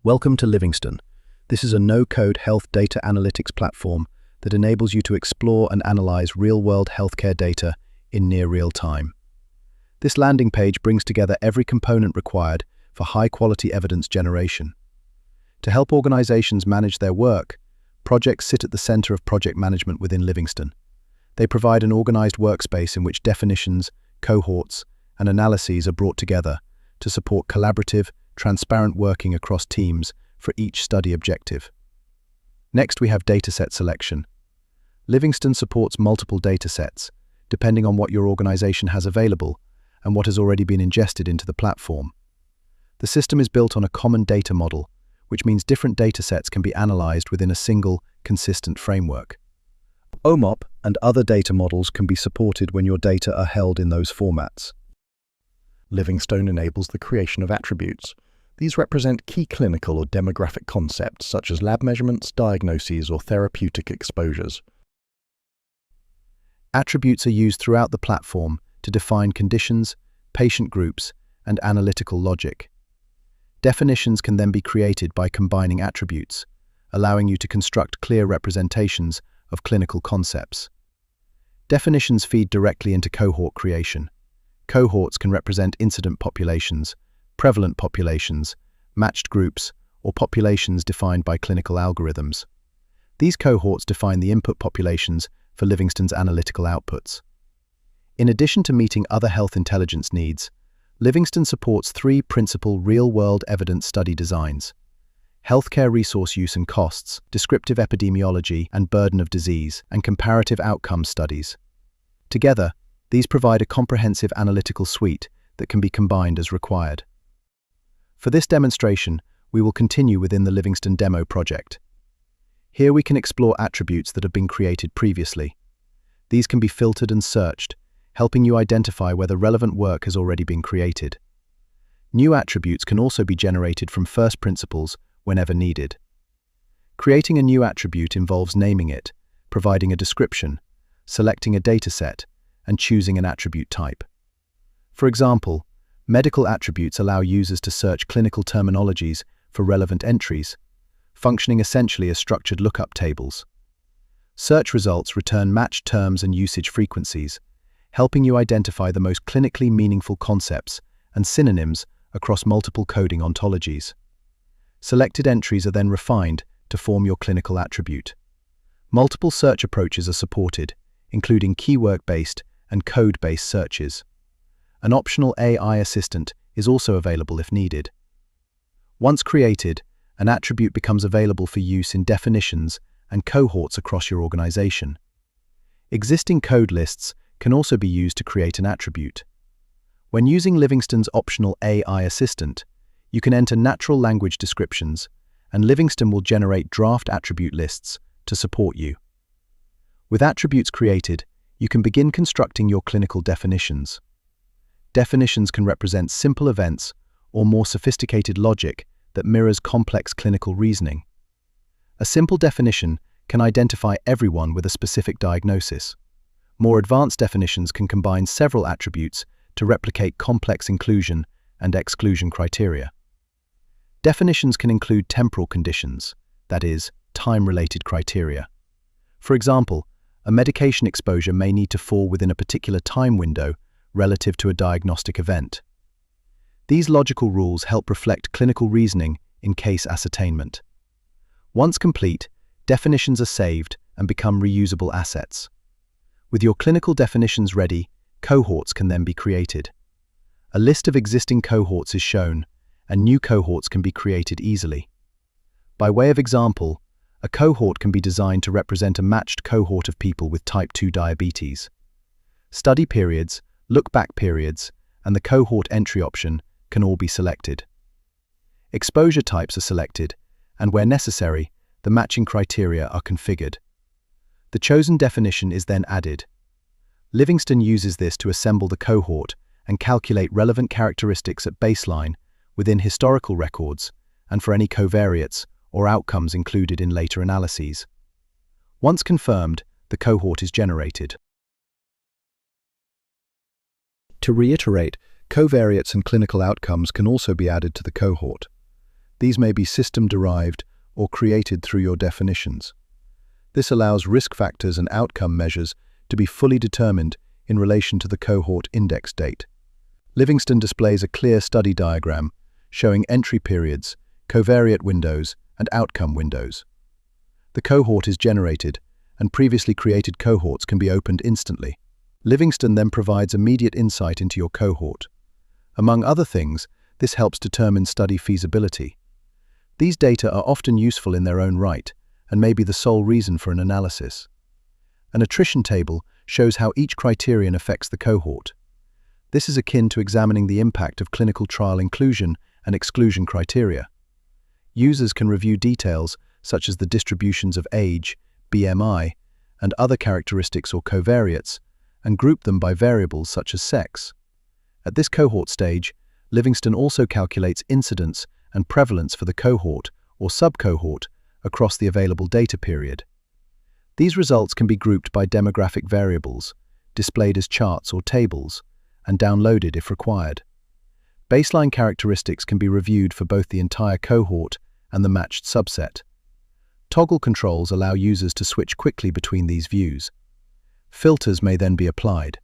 Welcome to Livingstone. This is a no-code health data analytics platform that enables you to explore and analyze real-world healthcare data in near real time. This landing page brings together every component required for high-quality evidence generation. To help organizations manage their work, projects sit at the center of project management within Livingstone. They provide an organized workspace in which definitions, cohorts, and analyses are brought together to support collaborative, transparent working across teams for each study objective. Next, we have dataset selection. Livingstone supports multiple datasets, depending on what your organization has available and what has already been ingested into the platform. The system is built on a common data model, which means different datasets can be analyzed within a single, consistent framework. OMOP and other data models can be supported when your data are held in those formats. Livingstone enables the creation of attributes. These represent key clinical or demographic concepts such as lab measurements, diagnoses, or therapeutic exposures. Attributes are used throughout the platform to define conditions, patient groups, and analytical logic. Definitions can then be created by combining attributes, allowing you to construct clear representations of clinical concepts. Definitions feed directly into cohort creation. Cohorts can represent incident populations, prevalent populations, matched groups, or populations defined by clinical algorithms. These cohorts define the input populations for Livingstone's analytical outputs. In addition to meeting other health intelligence needs, Livingstone supports three principal real-world evidence study designs: healthcare resource use and costs, descriptive epidemiology and burden of disease, and comparative outcome studies. Together, these provide a comprehensive analytical suite that can be combined as required. For this demonstration, we will continue within the Livingstone demo project. Here we can explore attributes that have been created previously. These can be filtered and searched, helping you identify whether relevant work has already been created. New attributes can also be generated from first principles whenever needed. Creating a new attribute involves naming it, providing a description, selecting a dataset, and choosing an attribute type. For example, medical attributes allow users to search clinical terminologies for relevant entries, functioning essentially as structured lookup tables. Search results return matched terms and usage frequencies, helping you identify the most clinically meaningful concepts and synonyms across multiple coding ontologies. Selected entries are then refined to form your clinical attribute. Multiple search approaches are supported, including keyword-based and code-based searches. An optional AI assistant is also available if needed. Once created, an attribute becomes available for use in definitions and cohorts across your organization. Existing code lists can also be used to create an attribute. When using Livingstone's optional AI assistant, you can enter natural language descriptions, and Livingstone will generate draft attribute lists to support you. With attributes created, you can begin constructing your clinical definitions. Definitions can represent simple events or more sophisticated logic that mirrors complex clinical reasoning. A simple definition can identify everyone with a specific diagnosis. More advanced definitions can combine several attributes to replicate complex inclusion and exclusion criteria. Definitions can include temporal conditions, that is, time-related criteria. For example, a medication exposure may need to fall within a particular time window relative to a diagnostic event. These logical rules help reflect clinical reasoning in case ascertainment. Once complete, definitions are saved and become reusable assets. With your clinical definitions ready, cohorts can then be created. A list of existing cohorts is shown, and new cohorts can be created easily. By way of example, a cohort can be designed to represent a matched cohort of people with type 2 diabetes. Study periods, look-back periods, and the cohort entry option can all be selected. Exposure types are selected, and where necessary, the matching criteria are configured. The chosen definition is then added. Livingstone uses this to assemble the cohort and calculate relevant characteristics at baseline within historical records and for any covariates or outcomes included in later analyses. Once confirmed, the cohort is generated. To reiterate, covariates and clinical outcomes can also be added to the cohort. These may be system-derived or created through your definitions. This allows risk factors and outcome measures to be fully determined in relation to the cohort index date. Livingstone displays a clear study diagram showing entry periods, covariate windows, and outcome windows. The cohort is generated, and previously created cohorts can be opened instantly. Livingstone then provides immediate insight into your cohort. Among other things, this helps determine study feasibility. These data are often useful in their own right and may be the sole reason for an analysis. An attrition table shows how each criterion affects the cohort. This is akin to examining the impact of clinical trial inclusion and exclusion criteria. Users can review details such as the distributions of age, BMI, and other characteristics or covariates, and group them by variables such as sex. At this cohort stage, Livingstone also calculates incidence and prevalence for the cohort or subcohort across the available data period. These results can be grouped by demographic variables, displayed as charts or tables, and downloaded if required. Baseline characteristics can be reviewed for both the entire cohort and the matched subset. Toggle controls allow users to switch quickly between these views. Filters may then be applied.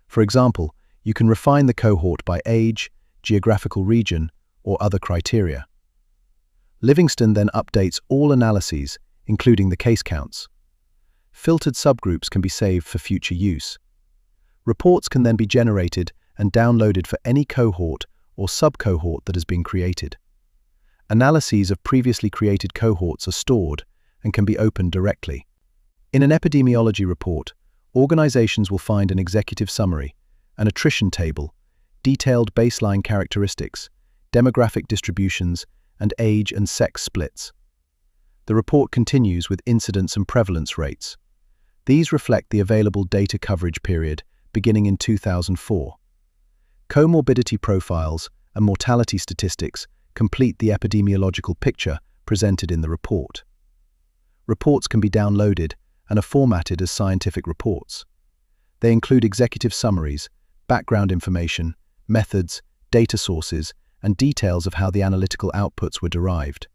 For example, you can refine the cohort by age, geographical region, or other criteria. Livingstone then updates all analyses, including the case counts. Filtered subgroups can be saved for future use. Reports can then be generated and downloaded for any cohort or subcohort that has been created. Analyses of previously created cohorts are stored and can be opened directly. In an epidemiology report, organizations will find an executive summary, an attrition table, detailed baseline characteristics, demographic distributions, and age and sex splits. The report continues with incidence and prevalence rates. These reflect the available data coverage period beginning in 2004. Comorbidity profiles and mortality statistics complete the epidemiological picture presented in the report. Reports can be downloaded and are formatted as scientific reports. They include executive summaries, background information, methods, data sources, and details of how the analytical outputs were derived.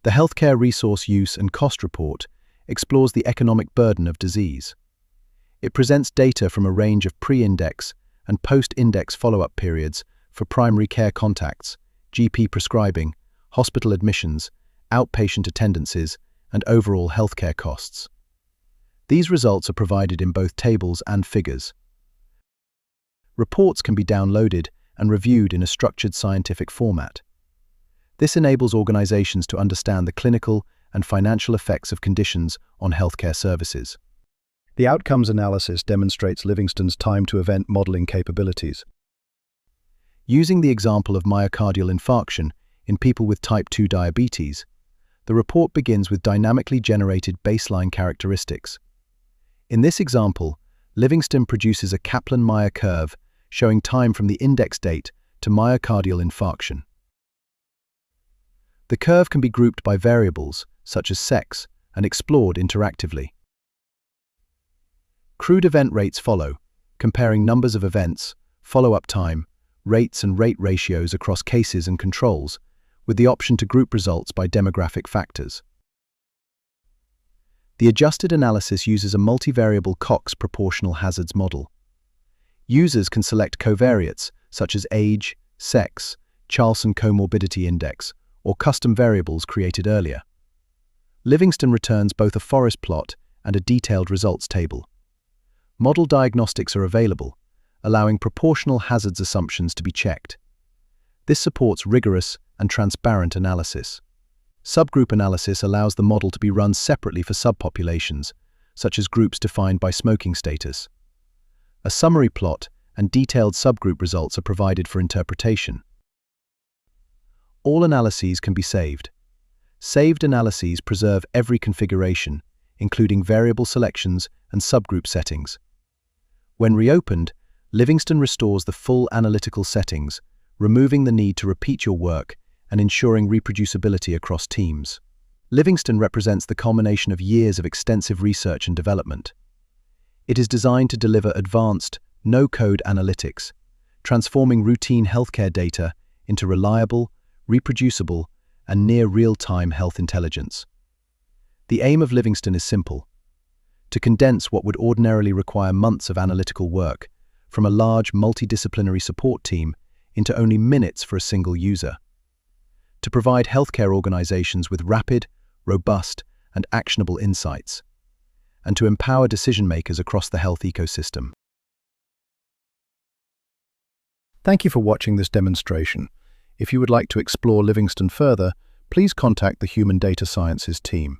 The Healthcare Resource Use and Cost Report explores the economic burden of disease. It presents data from a range of pre-index and post-index follow-up periods for primary care contacts, GP prescribing, hospital admissions, outpatient attendances, and overall healthcare costs. These results are provided in both tables and figures. Reports can be downloaded and reviewed in a structured scientific format. This enables organizations to understand the clinical and financial effects of conditions on healthcare services. The outcomes analysis demonstrates Livingstone's time-to-event modeling capabilities. Using the example of myocardial infarction in people with type 2 diabetes, the report begins with dynamically generated baseline characteristics. In this example, Livingstone produces a Kaplan-Meier curve showing time from the index date to myocardial infarction. The curve can be grouped by variables, such as sex, and explored interactively. Crude event rates follow, comparing numbers of events, follow-up time, rates and rate ratios across cases and controls, with the option to group results by demographic factors. The adjusted analysis uses a multivariable Cox proportional hazards model. Users can select covariates such as age, sex, Charlson Comorbidity Index, or custom variables created earlier. Livingstone returns both a forest plot and a detailed results table. Model diagnostics are available, allowing proportional hazards assumptions to be checked. This supports rigorous and transparent analysis. Subgroup analysis allows the model to be run separately for subpopulations, such as groups defined by smoking status. A summary plot and detailed subgroup results are provided for interpretation. All analyses can be saved. Saved analyses preserve every configuration, including variable selections and subgroup settings. When reopened, Livingstone restores the full analytical settings, removing the need to repeat your work and ensuring reproducibility across teams. Livingstone represents the culmination of years of extensive research and development. It is designed to deliver advanced, no-code analytics, transforming routine healthcare data into reliable, reproducible, and near real-time health intelligence. The aim of Livingstone is simple: to condense what would ordinarily require months of analytical work from a large multidisciplinary support team into only minutes for a single user. To provide healthcare organizations with rapid, robust, and actionable insights, and to empower decision-makers across the health ecosystem. Thank you for watching this demonstration. If you would like to explore Livingstone further, please contact the Human Data Sciences team.